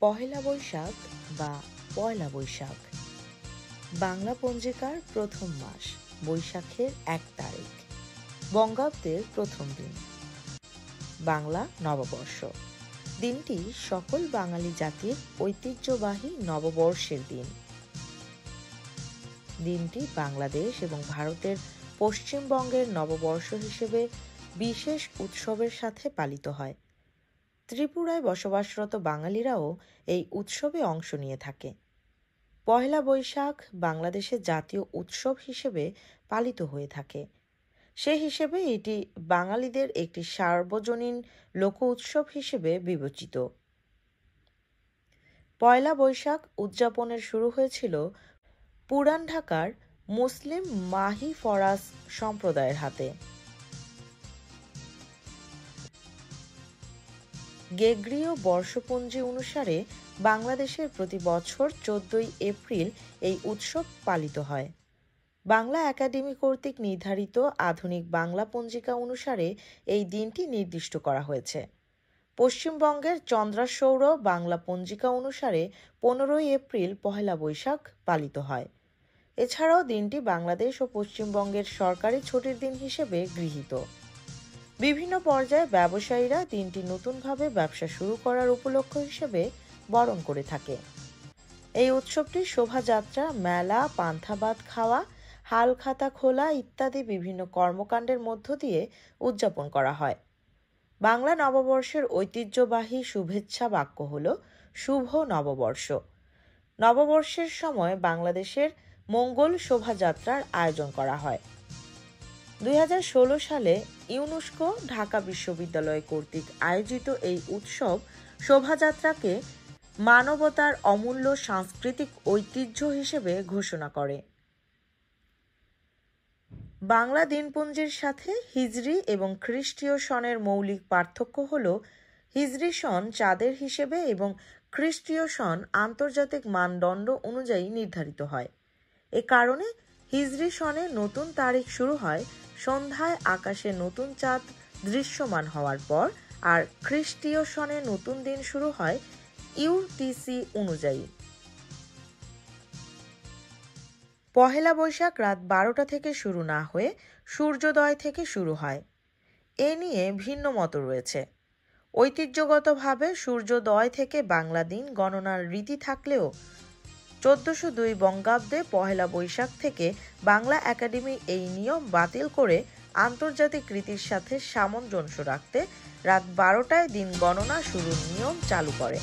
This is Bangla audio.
পহেলা বৈশাখ বা পয়লা বৈশাখ বাংলা পঞ্জিকার প্রথম মাস, বৈশাখের 1 তারিখ, বঙ্গাব্দের প্রথম দিন, বাংলা নববর্ষ। দিনটি সকল বাঙালি জাতির ঐতিহ্যবাহী নববর্ষের দিন। দিনটি বাংলাদেশ এবং ভারতের পশ্চিমবঙ্গের নববর্ষ হিসেবে বিশেষ উৎসবের সাথে পালিত হয়। ত্রিপুরায় বসবাসরত বাঙালিরাও এই উৎসবে অংশ নিয়ে থাকে। পহেলা বৈশাখ বাংলাদেশের জাতীয় উৎসব হিসেবে পালিত হয়ে থাকে। সে হিসেবে এটি বাঙালিদের একটি সার্বজনীন লোক উৎসব হিসেবে বিবেচিত। পয়লা বৈশাখ উদযাপনের শুরু হয়েছিল পুরান ঢাকার মুসলিম মাহি ফরাজ সম্প্রদায়ের হাতে। গ্রেগরীয় বর্ষপঞ্জি অনুসারে বাংলাদেশের প্রতি বছর 14 এপ্রিল এই উৎসব পালিত হয়। বাংলা একাডেমি কর্তৃক নির্ধারিত আধুনিক বাংলা পঞ্জিকা অনুসারে এই দিনটি নির্দিষ্ট করা হয়েছে। পশ্চিমবঙ্গের চন্দ্রাসৌর বাংলা পঞ্জিকা অনুসারে 15 এপ্রিল পহেলা বৈশাখ পালিত হয়। এছাড়াও দিনটি বাংলাদেশ ও পশ্চিমবঙ্গের সরকারি ছুটির দিন হিসেবে গৃহীত। বিভিন্ন পর্যায়ে ব্যবসায়ীরা দিনটি নতুনভাবে ব্যবসা শুরু করার উপলক্ষ হিসেবে বরণ করে থাকে। এই উৎসবটি শোভাযাত্রা, মেলা, পান্থাভাত খাওয়া, হালখাতা খোলা ইত্যাদি বিভিন্ন কর্মকাণ্ডের মধ্য দিয়ে উদযাপন করা হয়। বাংলা নববর্ষের ঐতিহ্যবাহী শুভেচ্ছা বাক্য হল শুভ নববর্ষ। নববর্ষের সময় বাংলাদেশের মঙ্গল শোভাযাত্রার আয়োজন করা হয়। 2016 সালে ইউনেস্কো ঢাকা বিশ্ববিদ্যালয় কর্তৃক আয়োজিত এই উৎসব শোভাযাত্রাকে মানবতার অমূল্য সাংস্কৃতিক ঐতিহ্য হিসেবে ঘোষণা করে। বাংলা দিনপঞ্জির সাথে হিজরি এবং খ্রিস্টীয় সনের মৌলিক পার্থক্য হল হিজরি সন চাঁদের হিসেবে এবং খ্রিস্টীয় সন আন্তর্জাতিক মানদণ্ড অনুযায়ী নির্ধারিত হয়। এ কারণে হিজরি সনে নতুন তারিখ শুরু হয় সন্ধ্যায় আকাশে নতুন চাঁদ দৃশ্যমান হওয়ার পর, আর খ্রিস্টীয় সনে নতুন দিন শুরু হয় ইউটিসি অনুযায়ী। পহেলা বৈশাখ রাত 12টা থেকে শুরু না হয়ে সূর্যোদয় থেকে শুরু হয়। এ নিয়ে ভিন্ন মত রয়েছে। ঐতিহ্যগতভাবে সূর্যোদয় থেকে বাংলা দিন গণনার রীতি থাকলেও 1402 বঙ্গাব্দে পহেলা বৈশাখ থেকে বাংলা একাডেমি এই নিয়ম বাতিল করে আন্তর্জাতিক রীতির সাথে সামঞ্জস্য রাখতে রাত 12টায় দিন গণনা শুরুর নিয়ম চালু করে।